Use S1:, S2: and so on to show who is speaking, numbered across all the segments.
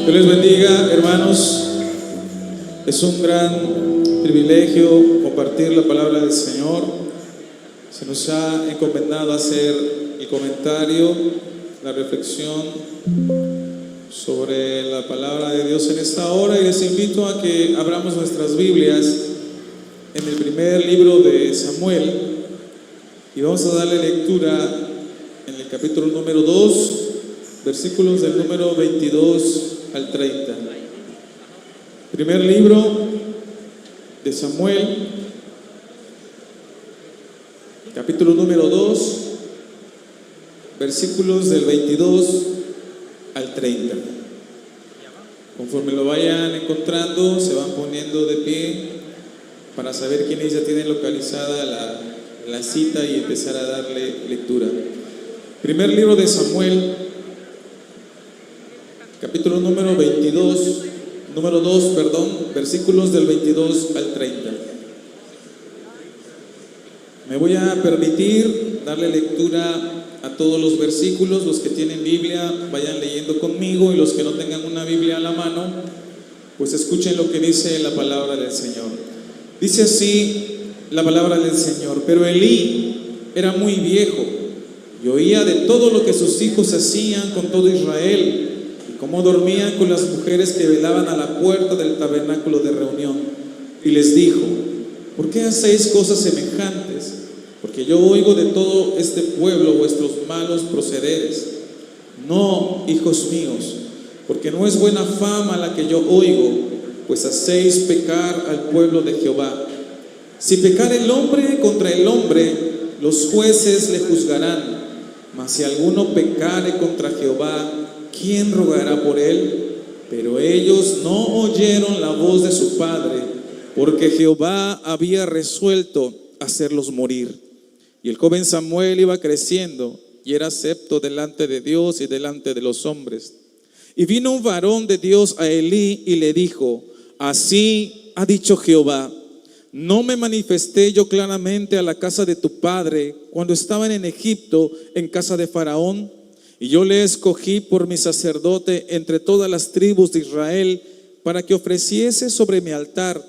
S1: Dios les bendiga, hermanos. Es un gran privilegio compartir la palabra del Señor. Se nos ha encomendado hacer el comentario, la reflexión sobre la palabra de Dios en esta hora, y les invito a que abramos nuestras Biblias en el primer libro de Samuel y vamos a darle lectura en el capítulo número 2, versículos del número 22 al 30. Primer libro de Samuel, capítulo número 2, versículos del 22 al 30. Conforme lo vayan encontrando, se van poniendo de pie para saber quiénes ya tienen localizada la cita y empezar a darle lectura. Primer libro de Samuel, capítulo número 2, versículos del 22 al 30. Me voy a permitir darle lectura a todos los versículos. Los que tienen Biblia vayan leyendo conmigo, y los que no tengan una Biblia a la mano, pues escuchen lo que dice la palabra del Señor. Dice así la palabra del Señor: pero Elí era muy viejo y oía de todo lo que sus hijos hacían con todo Israel, y cómo dormían con las mujeres que velaban a la puerta del tabernáculo de reunión. Y les dijo: ¿por qué hacéis cosas semejantes? Porque yo oigo de todo este pueblo vuestros malos procederes. No, hijos míos, porque no es buena fama la que yo oigo, pues hacéis pecar al pueblo de Jehová. Si pecar el hombre contra el hombre, los jueces le juzgarán. Mas si alguno pecare contra Jehová, ¿quién rogará por él? Pero ellos no oyeron la voz de su padre, porque Jehová había resuelto hacerlos morir. Y el joven Samuel iba creciendo y era acepto delante de Dios y delante de los hombres. Y vino un varón de Dios a Elí y le dijo: así ha dicho Jehová: ¿no me manifesté yo claramente a la casa de tu padre cuando estaban en Egipto, en casa de Faraón? Y yo le escogí por mi sacerdote entre todas las tribus de Israel, para que ofreciese sobre mi altar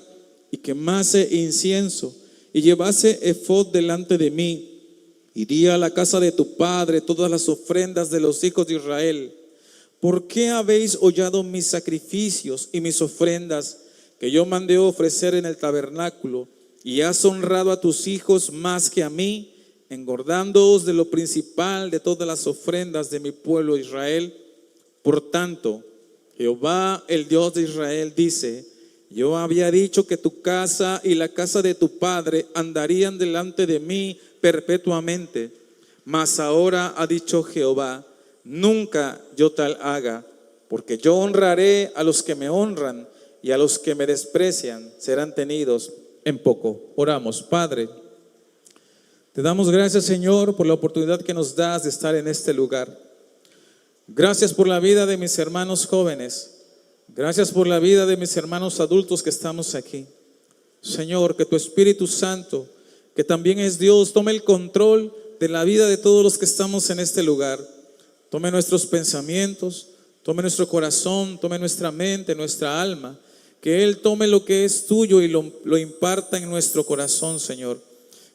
S1: y quemase incienso y llevase efod delante de mí. Y di a la casa de tu padre todas las ofrendas de los hijos de Israel. ¿Por qué habéis hollado mis sacrificios y mis ofrendas que yo mandé ofrecer en el tabernáculo, y has honrado a tus hijos más que a mí, engordándoos de lo principal de todas las ofrendas de mi pueblo Israel? Por tanto, Jehová, el Dios de Israel, dice: yo había dicho que tu casa y la casa de tu padre andarían delante de mí perpetuamente. Mas ahora ha dicho Jehová: nunca yo tal haga, porque yo honraré a los que me honran, y a los que me desprecian serán tenidos en poco. Oramos. Padre, te damos gracias, Señor, por la oportunidad que nos das de estar en este lugar. Gracias por la vida de mis hermanos jóvenes. Gracias por la vida de mis hermanos adultos que estamos aquí. Señor, que tu Espíritu Santo, que también es Dios, tome el control de la vida de todos los que estamos en este lugar. Tome nuestros pensamientos, tome nuestro corazón, tome nuestra mente, nuestra alma. Que Él tome lo que es tuyo y lo imparta en nuestro corazón, Señor.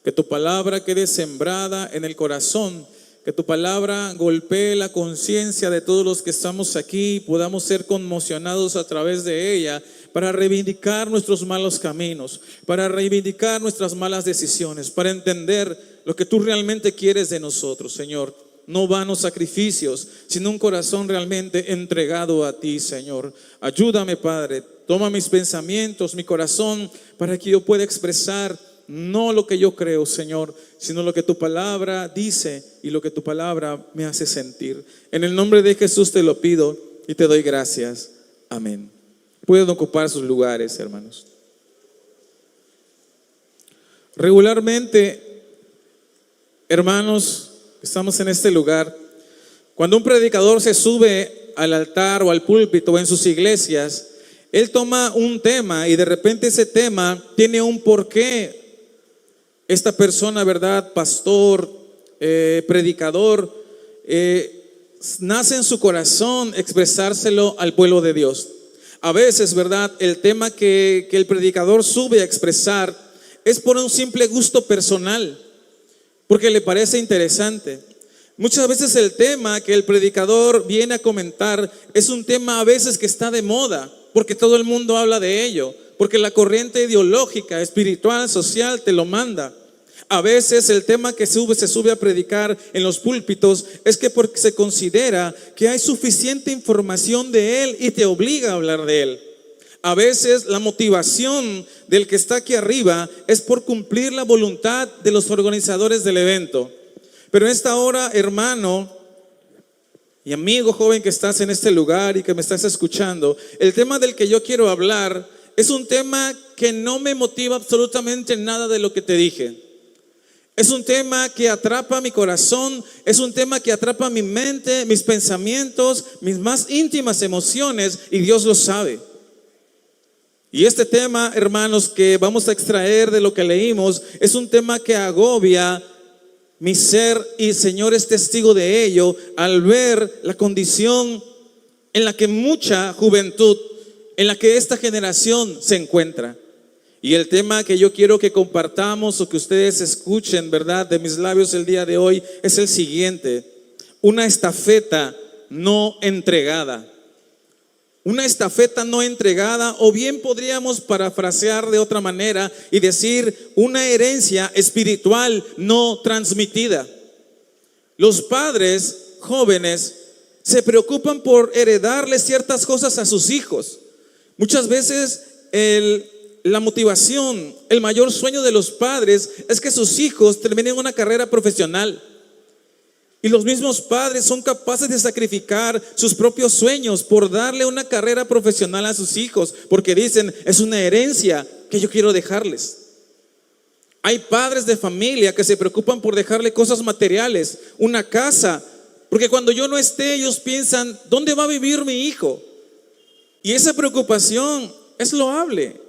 S1: Que tu palabra quede sembrada en el corazón. Que tu palabra golpee la conciencia de todos los que estamos aquí y podamos ser conmocionados a través de ella para reivindicar nuestros malos caminos, para reivindicar nuestras malas decisiones, para entender lo que tú realmente quieres de nosotros, Señor. No vanos sacrificios, sino un corazón realmente entregado a ti, Señor. Ayúdame, Padre. Toma mis pensamientos, mi corazón, para que yo pueda expresar no lo que yo creo, Señor, sino lo que tu palabra dice y lo que tu palabra me hace sentir. En el nombre de Jesús te lo pido y te doy gracias. Amén. Pueden ocupar sus lugares, hermanos. Regularmente, hermanos, estamos en este lugar. Cuando un predicador se sube al altar o al púlpito en sus iglesias, él toma un tema y de repente ese tema tiene un porqué. Esta persona, ¿verdad? Pastor, predicador, nace en su corazón expresárselo al pueblo de Dios. A veces, ¿verdad?, el tema que el predicador sube a expresar es por un simple gusto personal, porque le parece interesante. Muchas veces el tema que el predicador viene a comentar es un tema a veces que está de moda, porque todo el mundo habla de ello, porque la corriente ideológica, espiritual, social te lo manda. A veces el tema que se sube a predicar en los púlpitos es que porque se considera que hay suficiente información de él y te obliga a hablar de él. A veces la motivación del que está aquí arriba es por cumplir la voluntad de los organizadores del evento. Pero en esta hora, hermano y amigo joven que estás en este lugar y que me estás escuchando, el tema del que yo quiero hablar es un tema que no me motiva absolutamente nada de lo que te dije. Es un tema que atrapa mi corazón, es un tema que atrapa mi mente, mis pensamientos, mis más íntimas emociones, y Dios lo sabe. Y este tema, hermanos, que vamos a extraer de lo que leímos, es un tema que agobia mi ser, y el Señor es testigo de ello al ver la condición en la que mucha juventud, en la que esta generación se encuentra. Y el tema que yo quiero que compartamos o que ustedes escuchen, ¿verdad?, de mis labios el día de hoy es el siguiente: una estafeta no entregada. Una estafeta no entregada, o bien podríamos parafrasear de otra manera y decir una herencia espiritual no transmitida. Los padres jóvenes se preocupan por heredarle ciertas cosas a sus hijos. Muchas veces la motivación, el mayor sueño de los padres es que sus hijos terminen una carrera profesional. Y los mismos padres son capaces de sacrificar sus propios sueños por darle una carrera profesional a sus hijos, porque dicen, es una herencia que yo quiero dejarles. Hay padres de familia que se preocupan por dejarle cosas materiales, una casa, porque cuando yo no esté, ellos piensan, ¿dónde va a vivir mi hijo? Y esa preocupación es loable,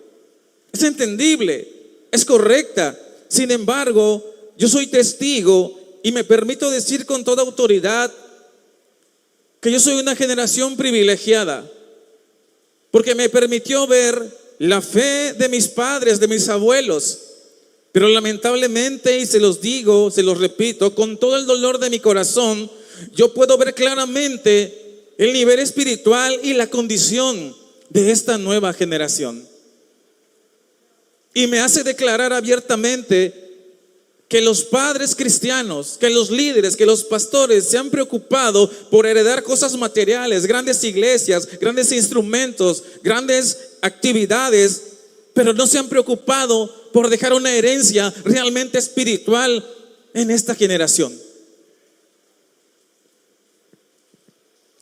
S1: es entendible, es correcta. Sin embargo, yo soy testigo y me permito decir con toda autoridad que yo soy una generación privilegiada, porque me permitió ver la fe de mis padres, de mis abuelos. Pero lamentablemente, y se los digo, se los repito, con todo el dolor de mi corazón, yo puedo ver claramente el nivel espiritual y la condición de esta nueva generación. Y me hace declarar abiertamente que los padres cristianos, que los líderes, que los pastores se han preocupado por heredar cosas materiales, grandes iglesias, grandes instrumentos, grandes actividades, pero no se han preocupado por dejar una herencia realmente espiritual en esta generación.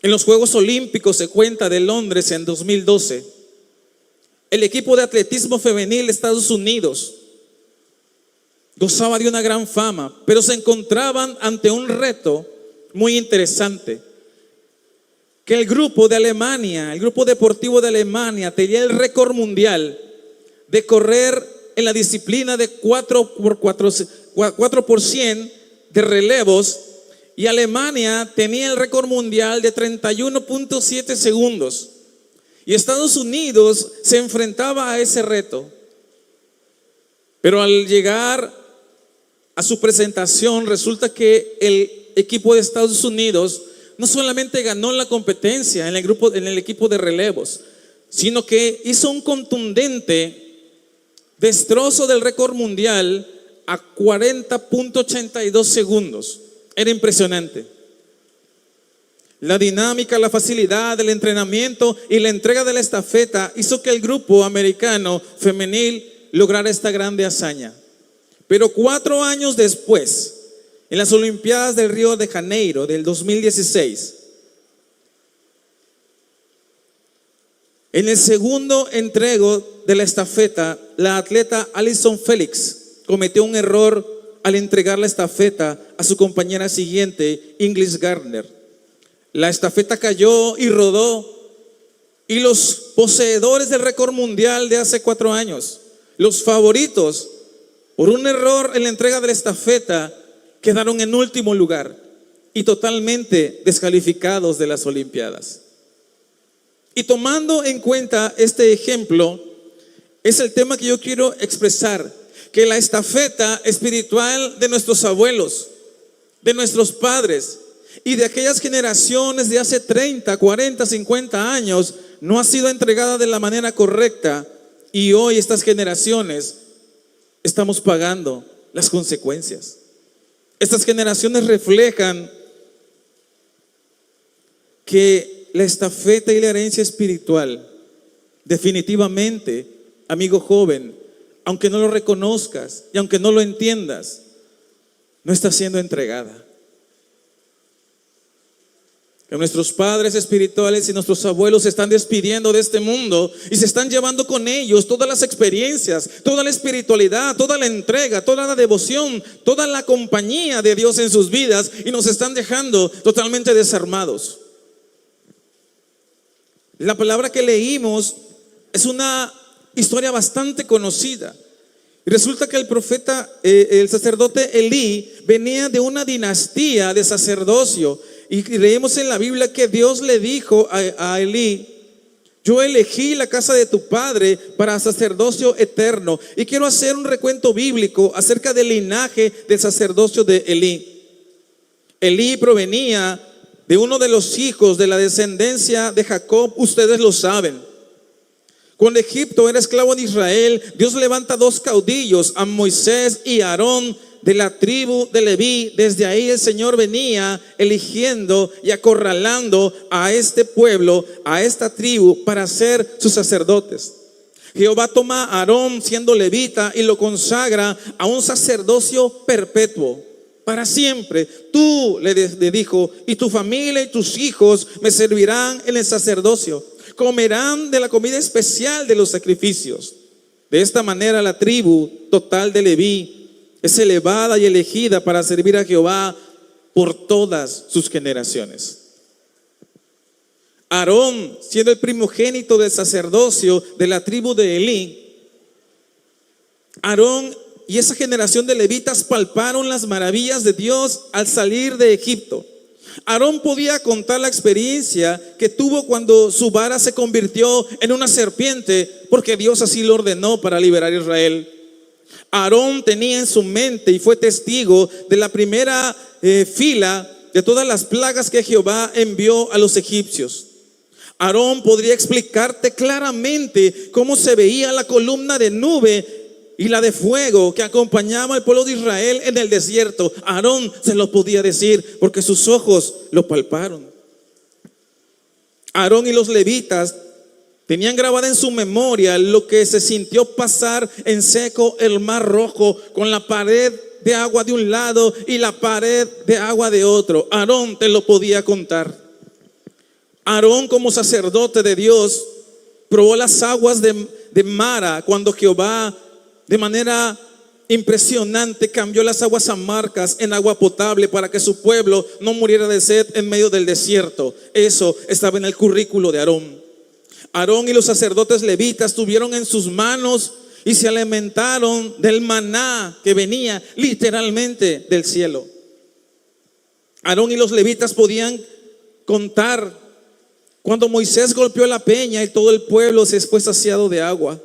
S1: En los Juegos Olímpicos, se cuenta, de Londres en 2012, el equipo de atletismo femenil de Estados Unidos gozaba de una gran fama, pero se encontraban ante un reto muy interesante, que el grupo de Alemania, el grupo deportivo de Alemania, tenía el récord mundial de correr en la disciplina de 4x100 de relevos, y Alemania tenía el récord mundial de 31.7 segundos. Y Estados Unidos se enfrentaba a ese reto. Pero al llegar a su presentación, resulta que el equipo de Estados Unidos no solamente ganó la competencia en el equipo de relevos, sino que hizo un contundente destrozo del récord mundial a 40.82 segundos. Era impresionante. La dinámica, la facilidad, el entrenamiento y la entrega de la estafeta hizo que el grupo americano femenil lograra esta grande hazaña. Pero 4 años después, en las Olimpiadas del Río de Janeiro del 2016, en el segundo entrego de la estafeta, la atleta Allyson Felix cometió un error al entregar la estafeta a su compañera siguiente, Ingrid Gardner. La estafeta cayó y rodó, y los poseedores del récord mundial de hace 4 años, los favoritos, por un error en la entrega de la estafeta, quedaron en último lugar. y totalmente descalificados de las Olimpiadas. Y tomando en cuenta este ejemplo, es el tema que yo quiero expresar, que la estafeta espiritual de nuestros abuelos, de nuestros padres y de aquellas generaciones de hace 30, 40, 50 años no ha sido entregada de la manera correcta, y hoy estas generaciones estamos pagando las consecuencias. Estas generaciones reflejan que la estafeta y la herencia espiritual, definitivamente, amigo joven, aunque no lo reconozcas y aunque no lo entiendas, no está siendo entregada. Que nuestros padres espirituales y nuestros abuelos se están despidiendo de este mundo y se están llevando con ellos todas las experiencias, toda la espiritualidad, toda la entrega, toda la devoción, toda la compañía de Dios en sus vidas, y nos están dejando totalmente desarmados. La palabra que leímos es una historia bastante conocida. Y resulta que el profeta, el sacerdote Elí, venía de una dinastía de sacerdocio. Y leemos en la Biblia que Dios le dijo a Elí: yo elegí la casa de tu padre para sacerdocio eterno. Y quiero hacer un recuento bíblico acerca del linaje del sacerdocio de Elí. Elí provenía de uno de los hijos de la descendencia de Jacob, ustedes lo saben. Cuando Egipto era esclavo de Israel, Dios levanta dos caudillos, a Moisés y a Aarón, de la tribu de Leví. Desde ahí el Señor venía eligiendo y acorralando a este pueblo, a esta tribu, para ser sus sacerdotes. Jehová toma a Aarón siendo levita y lo consagra a un sacerdocio perpetuo, para siempre. Tú, le dijo, y tu familia y tus hijos me servirán en el sacerdocio. Comerán de la comida especial de los sacrificios. De esta manera la tribu total de Leví es elevada y elegida para servir a Jehová por todas sus generaciones. Aarón, siendo el primogénito del sacerdocio de la tribu de Elí, Aarón y esa generación de levitas palparon las maravillas de Dios al salir de Egipto. Aarón podía contar la experiencia que tuvo cuando su vara se convirtió en una serpiente, porque Dios así lo ordenó para liberar a Israel. Aarón tenía en su mente y fue testigo de la primera fila de todas las plagas que Jehová envió a los egipcios. Aarón podría explicarte claramente cómo se veía la columna de nube y la de fuego que acompañaba al pueblo de Israel en el desierto. Aarón se lo podía decir porque sus ojos lo palparon. Aarón y los levitas tenían grabada en su memoria lo que se sintió pasar en seco el mar Rojo, con la pared de agua de un lado y la pared de agua de otro. Aarón te lo podía contar. Aarón, como sacerdote de Dios, probó las aguas de Mara cuando Jehová, de manera impresionante, cambió las aguas amargas en agua potable para que su pueblo no muriera de sed en medio del desierto. Eso estaba en el currículo de Aarón. Aarón y los sacerdotes levitas tuvieron en sus manos y se alimentaron del maná que venía literalmente del cielo. Aarón y los levitas podían contar cuando Moisés golpeó la peña y todo el pueblo se fue saciado de agua.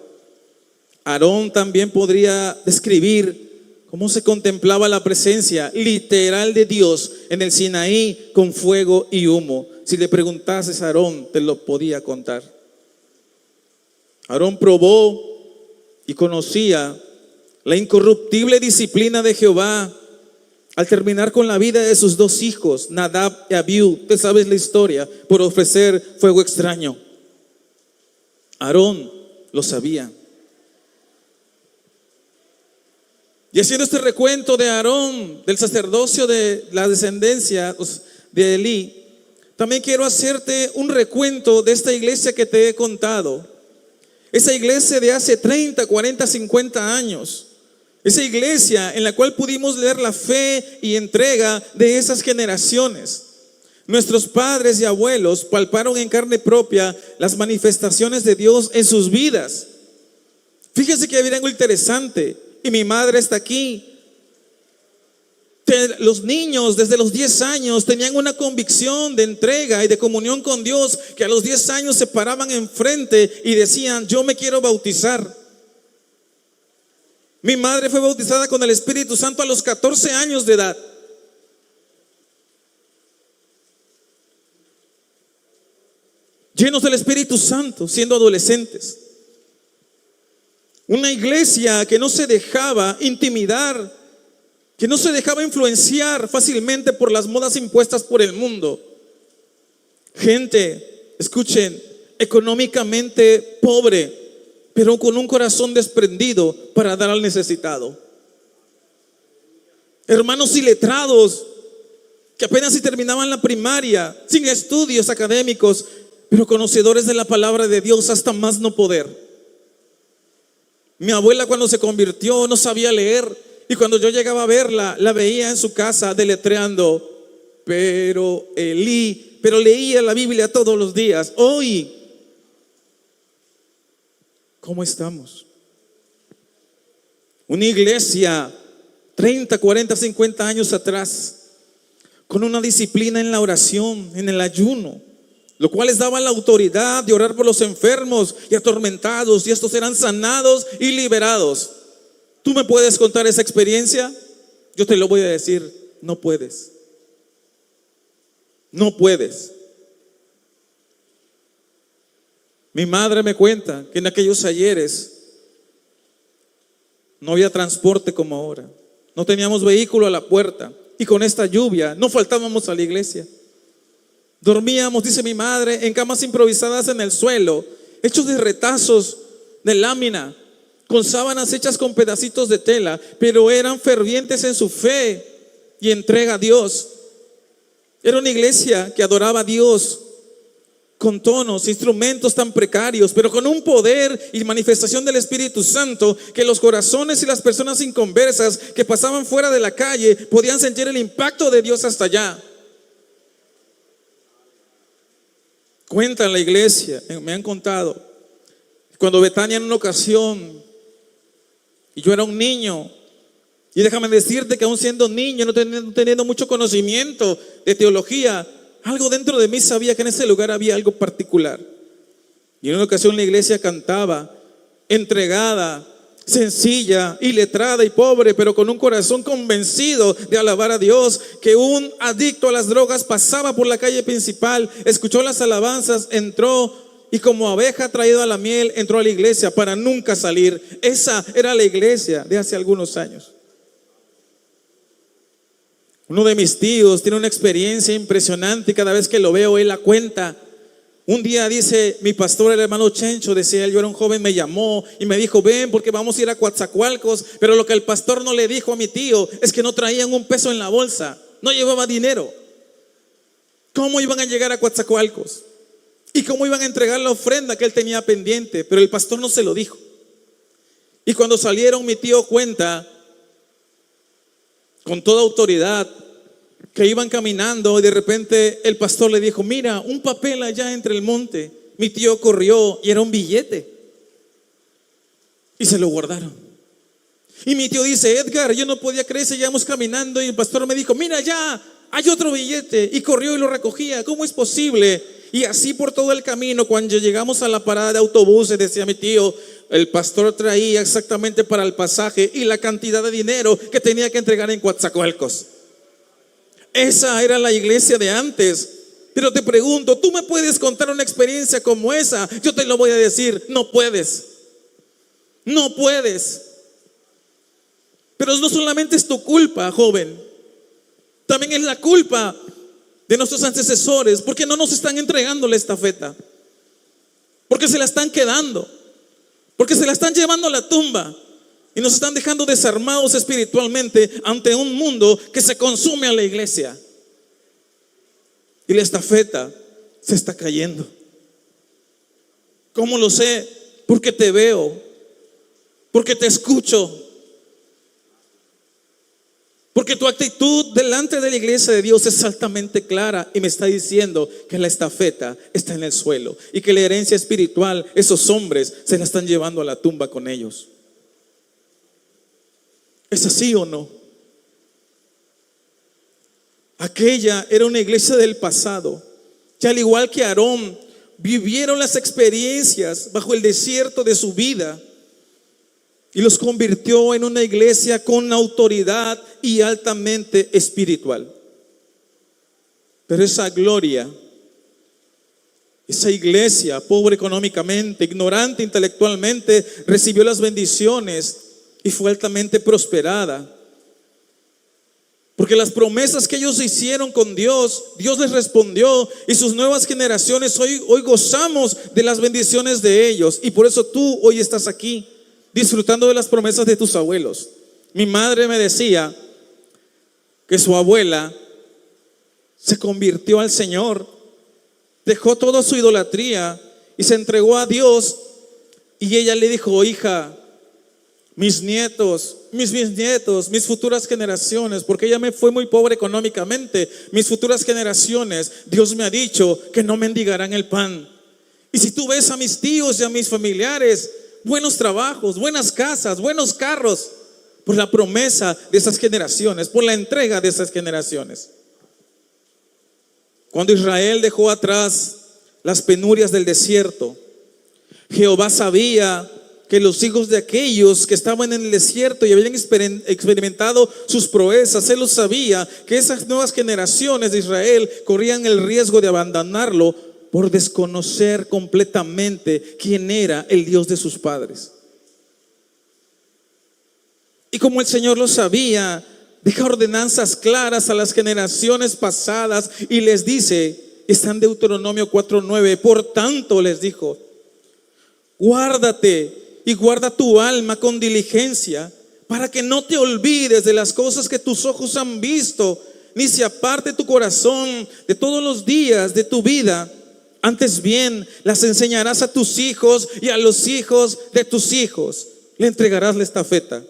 S1: Aarón también podría describir cómo se contemplaba la presencia literal de Dios en el Sinaí con fuego y humo. Si le preguntases a Aarón, te lo podía contar. Aarón probó y conocía la incorruptible disciplina de Jehová al terminar con la vida de sus dos hijos, Nadab y Abiú. Tú sabes la historia, por ofrecer fuego extraño. Aarón lo sabía. Y haciendo este recuento de Aarón, del sacerdocio de la descendencia de Elí, también quiero hacerte un recuento de esta iglesia que te he contado. Esa iglesia de hace 30, 40, 50 años. Esa iglesia en la cual pudimos leer la fe y entrega de esas generaciones. Nuestros padres y abuelos palparon en carne propia las manifestaciones de Dios en sus vidas. Fíjense que hay algo interesante. Y mi madre está aquí. Los niños desde los 10 años tenían una convicción de entrega y de comunión con Dios, que a los 10 años se paraban enfrente y decían: yo me quiero bautizar. Mi madre fue bautizada con el Espíritu Santo a los 14 años de edad. Llenos del Espíritu Santo, siendo adolescentes. Una iglesia que no se dejaba intimidar, que no se dejaba influenciar fácilmente por las modas impuestas por el mundo. Gente, escuchen, económicamente pobre, pero con un corazón desprendido para dar al necesitado. Hermanos iletrados, que apenas si terminaban la primaria, sin estudios académicos, pero conocedores de la palabra de Dios hasta más no poder. Mi abuela, cuando se convirtió, no sabía leer, y cuando yo llegaba a verla, la veía en su casa deletreando, pero leía la Biblia todos los días. Hoy, ¿cómo estamos? Una iglesia 30, 40, 50 años atrás, con una disciplina en la oración, en el ayuno, lo cual les daba la autoridad de orar por los enfermos y atormentados, y estos eran sanados y liberados. ¿Tú me puedes contar esa experiencia? Yo te lo voy a decir: no puedes. No puedes. Mi madre me cuenta que en aquellos ayeres no había transporte como ahora. No teníamos vehículo a la puerta, y con esta lluvia no faltábamos a la iglesia. Dormíamos, dice mi madre, en camas improvisadas en el suelo, hechos de retazos de lámina, con sábanas hechas con pedacitos de tela, pero eran fervientes en su fe y entrega a Dios. Era una iglesia que adoraba a Dios con tonos, instrumentos tan precarios, pero con un poder y manifestación del Espíritu Santo, que los corazones y las personas inconversas que pasaban fuera de la calle podían sentir el impacto de Dios hasta allá. Cuentan la iglesia, me han contado, cuando Betania en una ocasión, y yo era un niño, y déjame decirte que aún siendo niño, no teniendo mucho conocimiento de teología, algo dentro de mí sabía que en ese lugar había algo particular. Y en una ocasión la iglesia cantaba, entregada, sencilla, iletrada y pobre, pero con un corazón convencido de alabar a Dios, que un adicto a las drogas pasaba por la calle principal, escuchó las alabanzas, entró, y como abeja traído a la miel, entró a la iglesia para nunca salir. Esa era la iglesia de hace algunos años. Uno de mis tíos tiene una experiencia impresionante, y cada vez que lo veo, él la cuenta. Un día dice, mi pastor, el hermano Chencho, decía él, yo era un joven, me llamó y me dijo: ven, porque vamos a ir a Coatzacoalcos. Pero lo que el pastor no le dijo a mi tío es que no traían un peso en la bolsa, no llevaba dinero. ¿Cómo iban a llegar a Coatzacoalcos? ¿Y cómo iban a entregar la ofrenda que él tenía pendiente? Pero el pastor no se lo dijo. Y cuando salieron, mi tío cuenta con toda autoridad que iban caminando, y de repente el pastor le dijo: mira, un papel allá entre el monte. Mi tío corrió y era un billete, y se lo guardaron. Y mi tío dice: Edgar, yo no podía creer, seguíamos caminando y el pastor me dijo: mira, ya hay otro billete, y corrió y lo recogía. ¿Cómo es posible? Y así por todo el camino, cuando llegamos a la parada de autobuses, decía mi tío, el pastor traía exactamente para el pasaje y la cantidad de dinero que tenía que entregar en Coatzacoalcos. Esa era la iglesia de antes. Pero te pregunto, ¿tú me puedes contar una experiencia como esa? Yo te lo voy a decir: no puedes. No puedes. Pero no solamente es tu culpa, joven, también es la culpa de nuestros antecesores, porque no nos están entregando la estafeta, porque se la están quedando, porque se la están llevando a la tumba, y nos están dejando desarmados espiritualmente ante un mundo que se consume a la iglesia. Y la estafeta se está cayendo. ¿Cómo lo sé? Porque te veo, porque te escucho, porque tu actitud delante de la iglesia de Dios es altamente clara, y me está diciendo que la estafeta está en el suelo y que la herencia espiritual, esos hombres se la están llevando a la tumba con ellos. ¿Es así o no?
S2: Aquella era una iglesia del pasado, que al igual que Aarón, vivieron las experiencias bajo el desierto de su vida y los convirtió en una iglesia con autoridad y altamente espiritual. Pero esa gloria, esa iglesia pobre económicamente, ignorante intelectualmente, recibió las bendiciones y fue altamente prosperada. Porque las promesas que ellos hicieron con Dios, Dios les respondió, y sus nuevas generaciones hoy gozamos de las bendiciones de ellos. Y por eso tú hoy estás aquí, disfrutando de las promesas de tus abuelos. Mi madre me decía que su abuela se convirtió al Señor, dejó toda su idolatría y se entregó a Dios. Y ella le dijo: hija, mis nietos, mis bisnietos, mis futuras generaciones, porque ella me fue muy pobre económicamente, mis futuras generaciones, Dios me ha dicho que no mendigarán el pan. Y si tú ves a mis tíos y a mis familiares, buenos trabajos, buenas casas, buenos carros, por la promesa de esas generaciones, por la entrega de esas generaciones. Cuando Israel dejó atrás las penurias del desierto, Jehová sabía que los hijos de aquellos que estaban en el desierto y habían experimentado sus proezas, Él lo sabía, que esas nuevas generaciones de Israel corrían el riesgo de abandonarlo por desconocer completamente quién era el Dios de sus padres. Y como el Señor lo sabía, deja ordenanzas claras a las generaciones pasadas y les dice, está en Deuteronomio 4:9, por tanto les dijo: guárdate y guarda tu alma con diligencia, para que no te olvides de las cosas que tus ojos han visto, ni se aparte tu corazón de todos los días de tu vida. Antes bien, las enseñarás a tus hijos y a los hijos de tus hijos. Le entregarás la estafeta.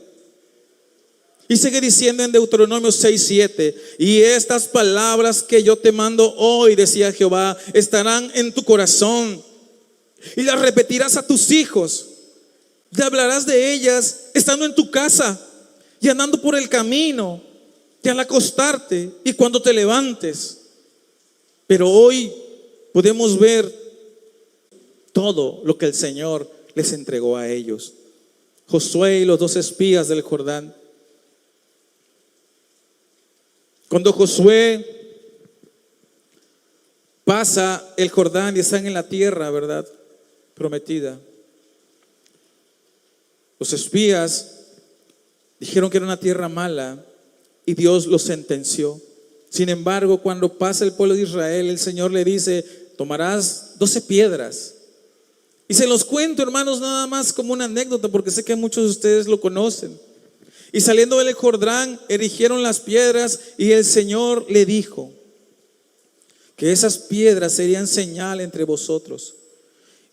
S2: Y sigue diciendo en Deuteronomio 6:7, y estas palabras que yo te mando hoy, decía Jehová, estarán en tu corazón, y las repetirás a tus hijos. Te hablarás de ellas estando en tu casa y andando por el camino, y al acostarte y cuando te levantes. Pero hoy podemos ver todo lo que el Señor les entregó a ellos. Josué y los 2 espías del Jordán. Cuando Josué pasa el Jordán y están en la tierra, ¿verdad?, prometida, los espías dijeron que era una tierra mala y Dios los sentenció. Sin embargo, cuando pasa el pueblo de Israel, el Señor le dice: tomarás 12 piedras. Y se los cuento, hermanos, nada más como una anécdota, porque sé que muchos de ustedes lo conocen. Y saliendo del Jordán, erigieron las piedras, y el Señor le dijo que esas piedras serían señal entre vosotros.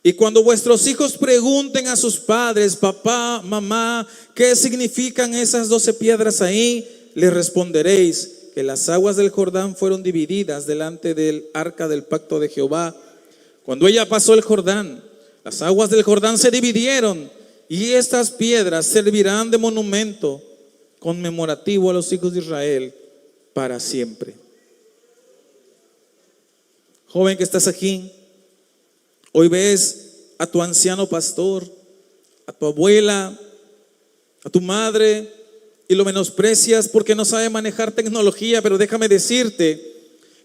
S2: Y cuando vuestros hijos pregunten a sus padres: papá, mamá, ¿qué significan esas 12 piedras ahí?, les responderéis que las aguas del Jordán fueron divididas delante del arca del pacto de Jehová. Cuando ella pasó el Jordán, las aguas del Jordán se dividieron, y estas piedras servirán de monumento conmemorativo a los hijos de Israel para siempre. Joven que estás aquí, hoy ves a tu anciano pastor, a tu abuela, a tu madre, y lo menosprecias porque no sabe manejar tecnología, pero déjame decirte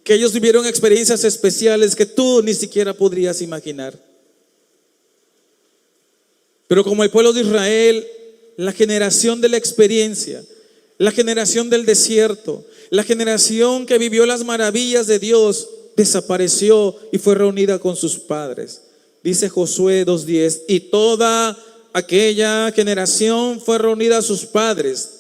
S2: que ellos vivieron experiencias especiales que tú ni siquiera podrías imaginar. Pero como el pueblo de Israel, la generación de la experiencia, la generación del desierto, la generación que vivió las maravillas de Dios, desapareció y fue reunida con sus padres. Dice Josué 2:10, y toda aquella generación fue reunida a sus padres.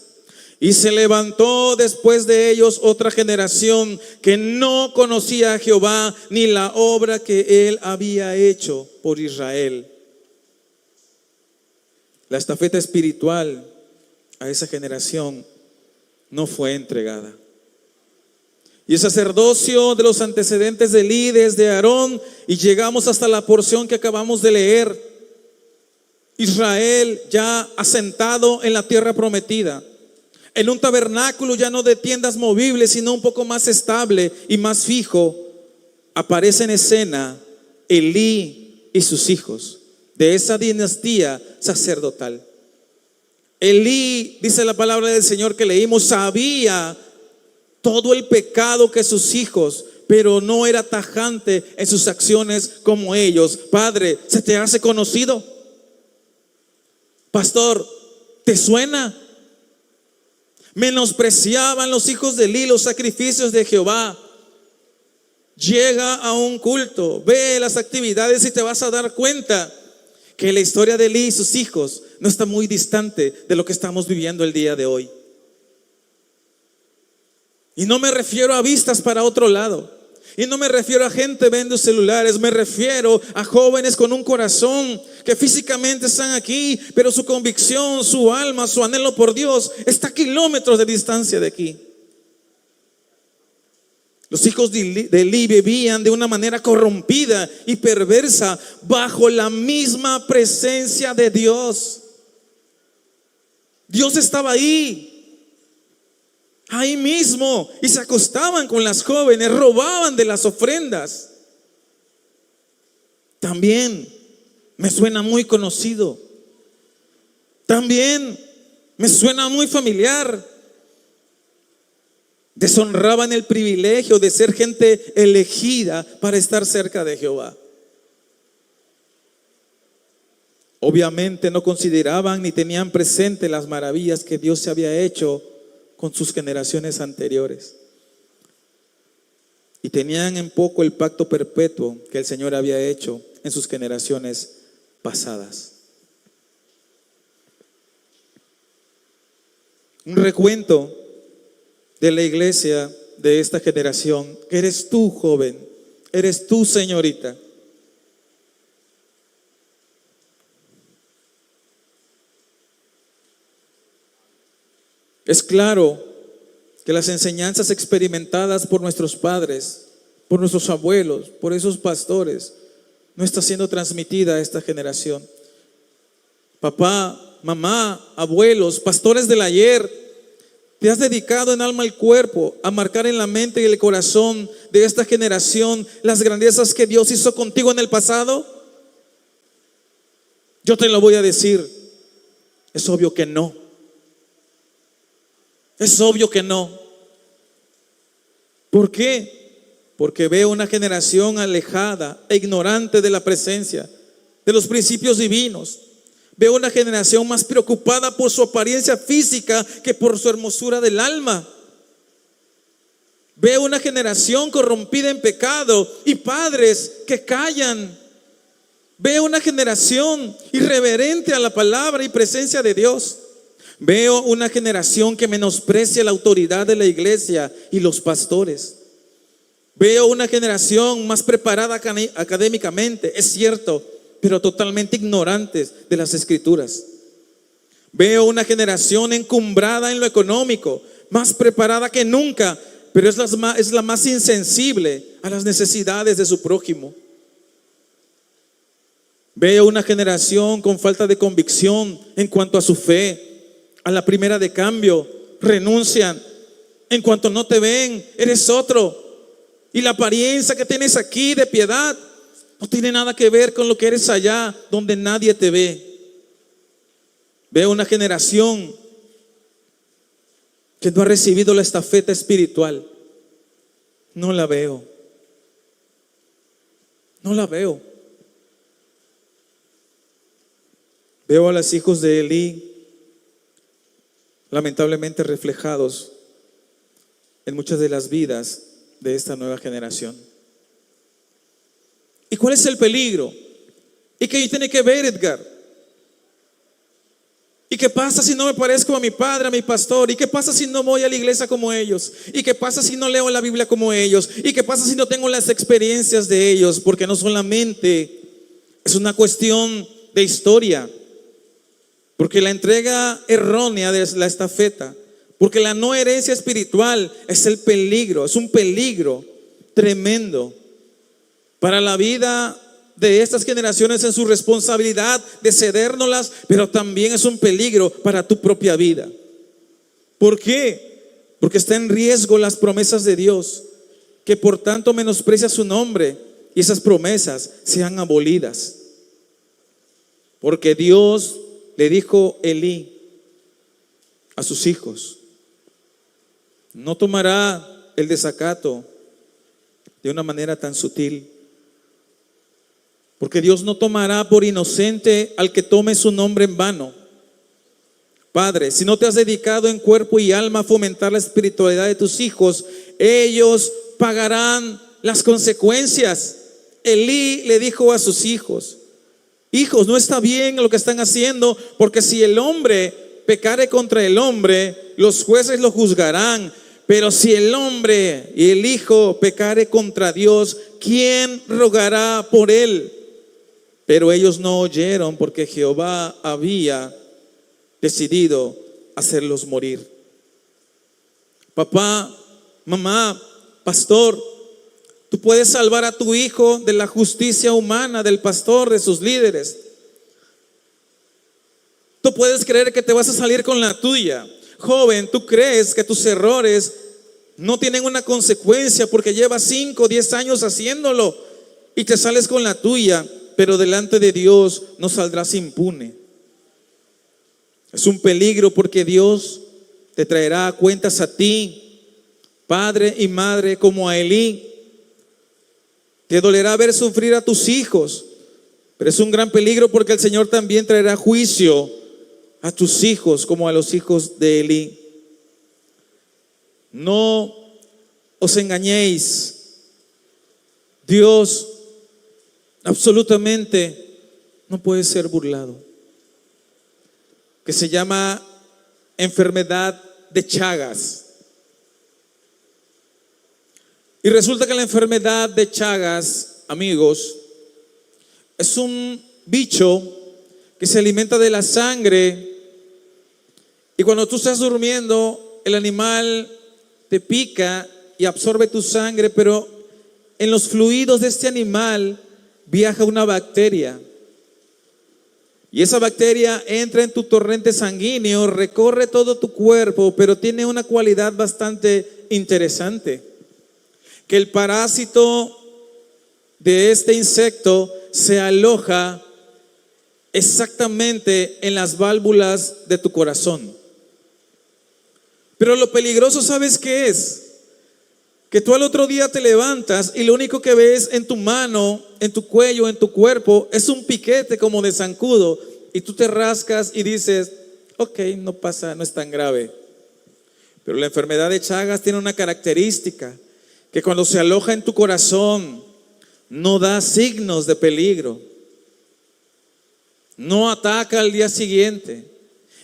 S2: Y se levantó después de ellos otra generación que no conocía a Jehová ni la obra que él había hecho por Israel. La estafeta espiritual a esa generación no fue entregada. Y el sacerdocio de los antecedentes de Elí, de Aarón, y llegamos hasta la porción que acabamos de leer. Israel ya asentado en la tierra prometida. en un tabernáculo ya no de tiendas movibles, sino un poco más estable y más fijo, aparece en escena Elí y sus hijos, de esa dinastía sacerdotal. Elí, dice la palabra del Señor que leímos, sabía todo el pecado que sus hijos, pero no era tajante en sus acciones como ellos. Padre, ¿se te hace conocido? Pastor, ¿te suena? Menospreciaban los hijos de Elí los sacrificios de Jehová. Llega a un culto, ve las actividades y te vas a dar cuenta que la historia de Elí y sus hijos no está muy distante de lo que estamos viviendo el día de hoy. Y no me refiero a vistas para otro lado, y no me refiero a gente viendo celulares, me refiero a jóvenes con un corazón que físicamente están aquí, pero su convicción, su alma, su anhelo por Dios está a kilómetros de distancia de aquí. Los hijos de Elí vivían de una manera corrompida y perversa bajo la misma presencia de Dios. Dios estaba ahí mismo, y se acostaban con las jóvenes, robaban de las ofrendas. También me suena muy conocido, también me suena muy familiar. Deshonraban el privilegio de ser gente elegida para estar cerca de Jehová. Obviamente no consideraban ni tenían presente las maravillas que Dios se había hecho con sus generaciones anteriores. Y tenían en poco el pacto perpetuo que el Señor había hecho en sus generaciones pasadas. Un recuento de la iglesia de esta generación. Eres tú, joven, eres tú, señorita. Es claro que las enseñanzas experimentadas por nuestros padres, por nuestros abuelos, por esos pastores, no está siendo transmitida a esta generación. Papá, mamá, abuelos, pastores del ayer, ¿te has dedicado en alma y cuerpo a marcar en la mente y el corazón de esta generación las grandezas que Dios hizo contigo en el pasado? Yo te lo voy a decir, es obvio que no. Es obvio que no. ¿Por qué? Porque veo una generación alejada e ignorante de la presencia, de los principios divinos. Veo una generación más preocupada por su apariencia física que por su hermosura del alma. Veo una generación corrompida en pecado y padres que callan. Veo una generación irreverente a la palabra y presencia de Dios. Veo una generación que menosprecia la autoridad de la iglesia y los pastores. Veo una generación más preparada académicamente, es cierto, pero totalmente ignorantes de las escrituras. Veo una generación encumbrada en lo económico, más preparada que nunca, pero es la más insensible a las necesidades de su prójimo. Veo una generación con falta de convicción en cuanto a su fe. A la primera de cambio renuncian. En cuanto no te ven, eres otro. Y la apariencia que tienes aquí de piedad no tiene nada que ver con lo que eres allá donde nadie te ve. Veo una generación que no ha recibido la estafeta espiritual. No la veo. No la veo. Veo a los hijos de Elí lamentablemente reflejados en muchas de las vidas de esta nueva generación. ¿Y cuál es el peligro? ¿Y qué tiene que ver, Edgar? ¿Y qué pasa si no me parezco a mi padre, a mi pastor? ¿Y qué pasa si no voy a la iglesia como ellos? ¿Y qué pasa si no leo la Biblia como ellos? ¿Y qué pasa si no tengo las experiencias de ellos? Porque no solamente es una cuestión de historia, porque la entrega errónea de la estafeta, porque la no herencia espiritual es el peligro, es un peligro tremendo para la vida de estas generaciones en su responsabilidad de cedérnoslas, pero también es un peligro para tu propia vida. ¿Por qué? Porque está en riesgo las promesas de Dios, que por tanto menosprecia su nombre y esas promesas sean abolidas. Porque Dios le dijo Elí a sus hijos: no tomará el desacato de una manera tan sutil, porque Dios no tomará por inocente al que tome su nombre en vano. Padre, si no te has dedicado en cuerpo y alma a fomentar la espiritualidad de tus hijos, ellos pagarán las consecuencias. Elí le dijo a sus hijos: hijos, no está bien lo que están haciendo, porque si el hombre pecare contra el hombre, los jueces lo juzgarán. Pero si el hombre y el hijo pecare contra Dios, ¿quién rogará por él? Pero ellos no oyeron, porque Jehová había decidido hacerlos morir. Papá, mamá, pastor, tú puedes salvar a tu hijo de la justicia humana del pastor, de sus líderes. Tú puedes creer que te vas a salir con la tuya. Joven, tú crees que tus errores no tienen una consecuencia porque llevas 5 o 10 años haciéndolo y te sales con la tuya, pero delante de Dios no saldrás impune. Es un peligro porque Dios te traerá cuentas a ti, padre y madre, como a Elí. Te dolerá ver sufrir a tus hijos, pero es un gran peligro porque el Señor también traerá juicio a tus hijos como a los hijos de Elí. No os engañéis. Dios absolutamente no puede ser burlado. Que se llama enfermedad de Chagas. Y resulta que la enfermedad de Chagas, amigos, es un bicho que se alimenta de la sangre, y cuando tú estás durmiendo, el animal te pica y absorbe tu sangre, pero en los fluidos de este animal viaja una bacteria. Y esa bacteria entra en tu torrente sanguíneo, recorre todo tu cuerpo, pero tiene una cualidad bastante interesante: que el parásito de este insecto se aloja exactamente en las válvulas de tu corazón. Pero lo peligroso, ¿sabes qué es? Que tú al otro día te levantas y lo único que ves en tu mano, en tu cuello, en tu cuerpo, es un piquete como de zancudo, y tú te rascas y dices: ok, no pasa, no es tan grave. Pero la enfermedad de Chagas tiene una característica: que cuando se aloja en tu corazón no da signos de peligro, no ataca al día siguiente,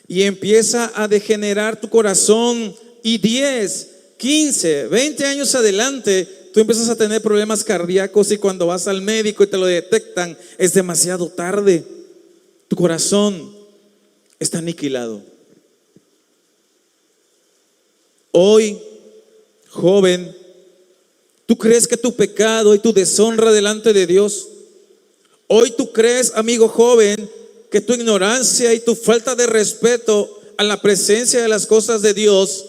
S2: y empieza a degenerar tu corazón, y 10, 15, 20 años adelante tú empiezas a tener problemas cardíacos, y cuando vas al médico y te lo detectan, es demasiado tarde. Tu corazón está aniquilado. Hoy, joven, ¿tú crees que tu pecado y tu deshonra delante de Dios? Hoy tú crees, amigo joven, que tu ignorancia y tu falta de respeto a la presencia de las cosas de Dios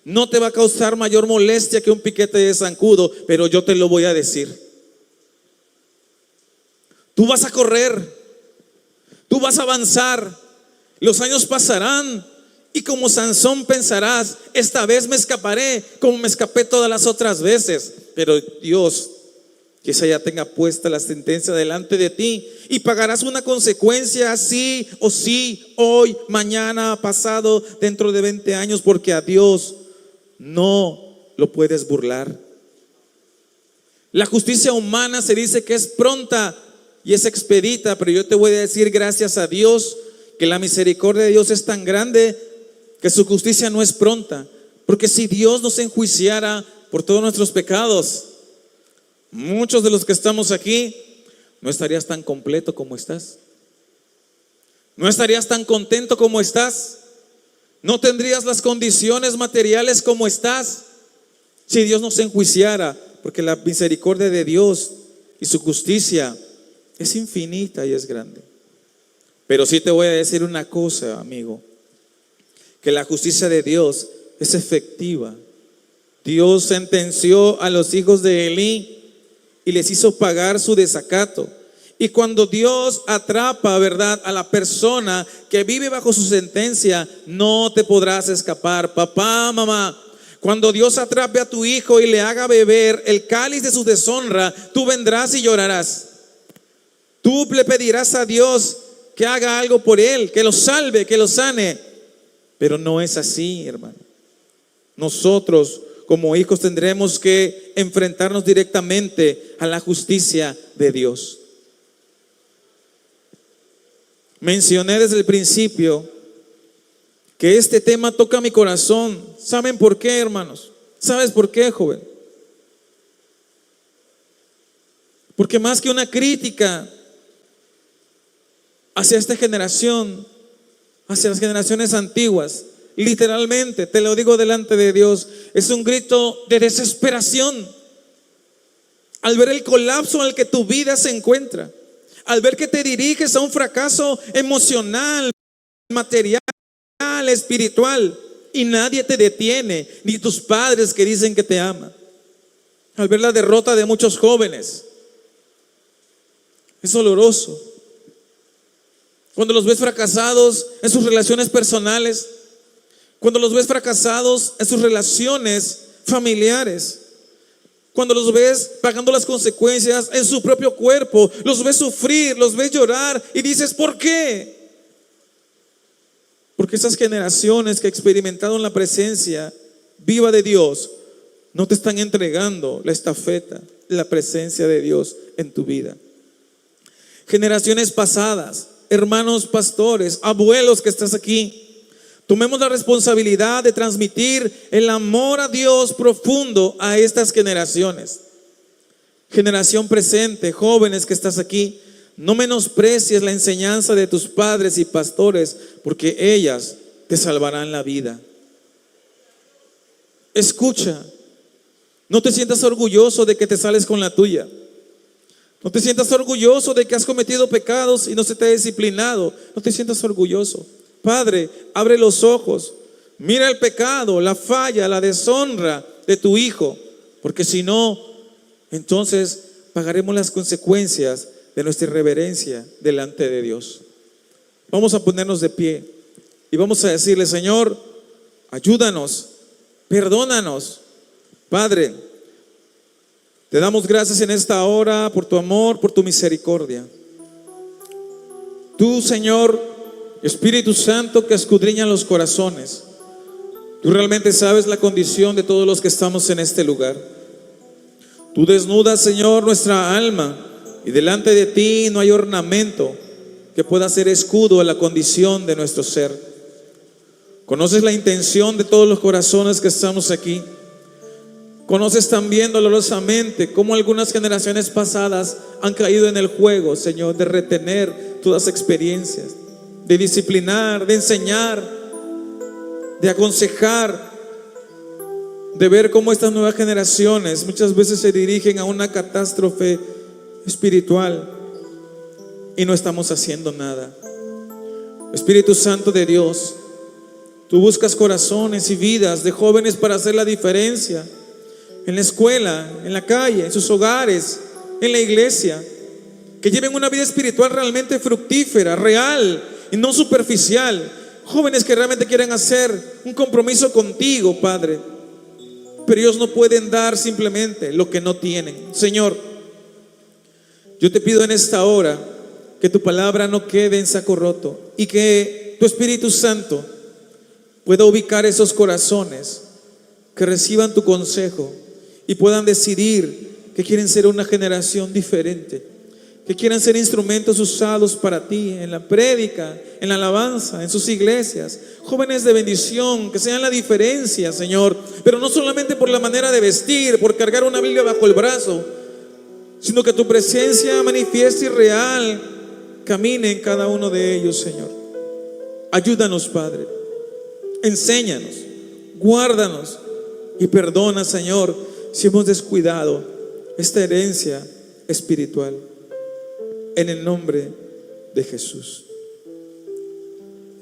S2: no te va a causar mayor molestia que un piquete de zancudo. Pero yo te lo voy a decir: tú vas a correr, tú vas a avanzar, los años pasarán, y como Sansón pensarás: esta vez me escaparé como me escapé todas las otras veces. Pero Dios quizá ya tenga puesta la sentencia delante de ti, y pagarás una consecuencia, sí o sí, hoy, mañana, pasado, dentro de 20 años, porque a Dios no lo puedes burlar. La justicia humana se dice que es pronta y es expedita, pero yo te voy a decir, gracias a Dios, que la misericordia de Dios es tan grande que su justicia no es pronta. Porque si Dios nos enjuiciara por todos nuestros pecados, muchos de los que estamos aquí no estarías tan completo como estás, no estarías tan contento como estás, no tendrías las condiciones materiales como estás, si Dios nos enjuiciara. Porque la misericordia de Dios y su justicia es infinita y es grande. Pero sí te voy a decir una cosa, amigo, que la justicia de Dios es efectiva. Dios sentenció a los hijos de Elí y les hizo pagar su desacato. Y cuando Dios atrapa, ¿verdad?, a la persona que vive bajo su sentencia, no te podrás escapar. Papá, mamá, cuando Dios atrape a tu hijo y le haga beber el cáliz de su deshonra, tú vendrás y llorarás. Tú le pedirás a Dios que haga algo por él, que lo salve, que lo sane. Pero no es así, hermano. Nosotros como hijos tendremos que enfrentarnos directamente a la justicia de Dios. Mencioné desde el principio que este tema toca mi corazón. ¿Saben por qué, hermanos? ¿Sabes por qué, joven? Porque más que una crítica hacia esta generación, hacia las generaciones antiguas, literalmente, te lo digo delante de Dios, es un grito de desesperación al ver el colapso en el que tu vida se encuentra, al ver que te diriges a un fracaso emocional, material, espiritual, y nadie te detiene, ni tus padres que dicen que te aman. Al ver la derrota de muchos jóvenes, es doloroso. Cuando los ves fracasados en sus relaciones personales, cuando los ves fracasados en sus relaciones familiares, cuando los ves pagando las consecuencias en su propio cuerpo, los ves sufrir, los ves llorar y dices, ¿por qué? Porque esas generaciones que experimentaron la presencia viva de Dios no te están entregando la estafeta de la presencia de Dios en tu vida. Generaciones pasadas, hermanos pastores, abuelos que estás aquí, tomemos la responsabilidad de transmitir el amor a Dios profundo a estas generaciones. Generación presente, jóvenes que estás aquí, no menosprecies la enseñanza de tus padres y pastores, porque ellas te salvarán la vida. Escucha, no te sientas orgulloso de que te sales con la tuya. No te sientas orgulloso de que has cometido pecados y no se te ha disciplinado. No te sientas orgulloso. Padre, abre los ojos, mira el pecado, la falla, la deshonra de tu hijo, porque si no, entonces pagaremos las consecuencias de nuestra irreverencia delante de Dios. Vamos a ponernos de pie y vamos a decirle, Señor, ayúdanos, perdónanos. Padre, te damos gracias en esta hora por tu amor, por tu misericordia. Tú, Señor, Espíritu Santo que escudriña los corazones, tú realmente sabes la condición de todos los que estamos en este lugar. Tú desnudas, Señor, nuestra alma, y delante de ti no hay ornamento que pueda ser escudo a la condición de nuestro ser. Conoces la intención de todos los corazones que estamos aquí. Conoces también dolorosamente cómo algunas generaciones pasadas han caído en el juego, Señor, de retener todas las experiencias, de disciplinar, de enseñar, de aconsejar, de ver cómo estas nuevas generaciones muchas veces se dirigen a una catástrofe espiritual y no estamos haciendo nada. Espíritu Santo de Dios, tú buscas corazones y vidas de jóvenes para hacer la diferencia en la escuela, en la calle, en sus hogares, en la iglesia, que lleven una vida espiritual realmente fructífera, real y no superficial. Jóvenes que realmente quieren hacer un compromiso contigo, Padre, pero ellos no pueden dar simplemente lo que no tienen. Señor, yo te pido en esta hora que tu palabra no quede en saco roto y que tu Espíritu Santo pueda ubicar esos corazones que reciban tu consejo y puedan decidir que quieren ser una generación diferente, que quieran ser instrumentos usados para ti en la prédica, en la alabanza, en sus iglesias. Jóvenes de bendición, que sean la diferencia, Señor, pero no solamente por la manera de vestir, por cargar una Biblia bajo el brazo, sino que tu presencia manifiesta y real camine en cada uno de ellos, Señor. Ayúdanos, Padre, enséñanos, guárdanos y perdona, Señor, si hemos descuidado esta herencia espiritual. En el nombre de Jesús.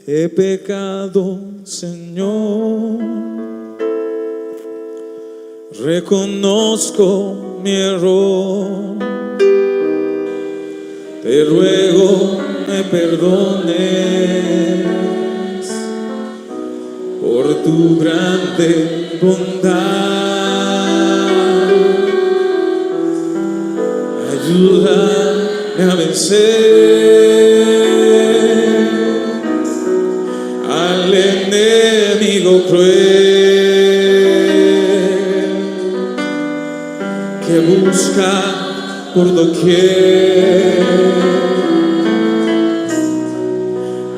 S2: he pecado, Señor. Reconozco mi error. Te ruego me perdones por tu grande bondad. Ayúdame a vencer al enemigo cruel que busca por doquier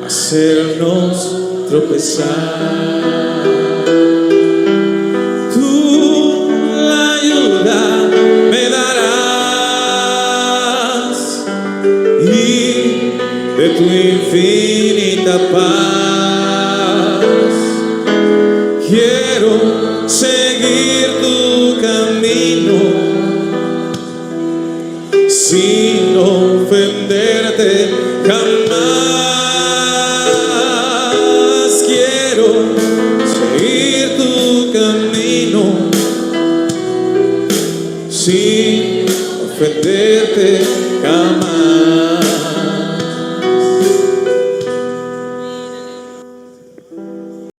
S2: hacernos tropezar. Tú la ayuda me darás y de tu infinita paz quiero seguir tu camino sin ofenderte jamás. Quiero seguir tu camino sin ofenderte jamás.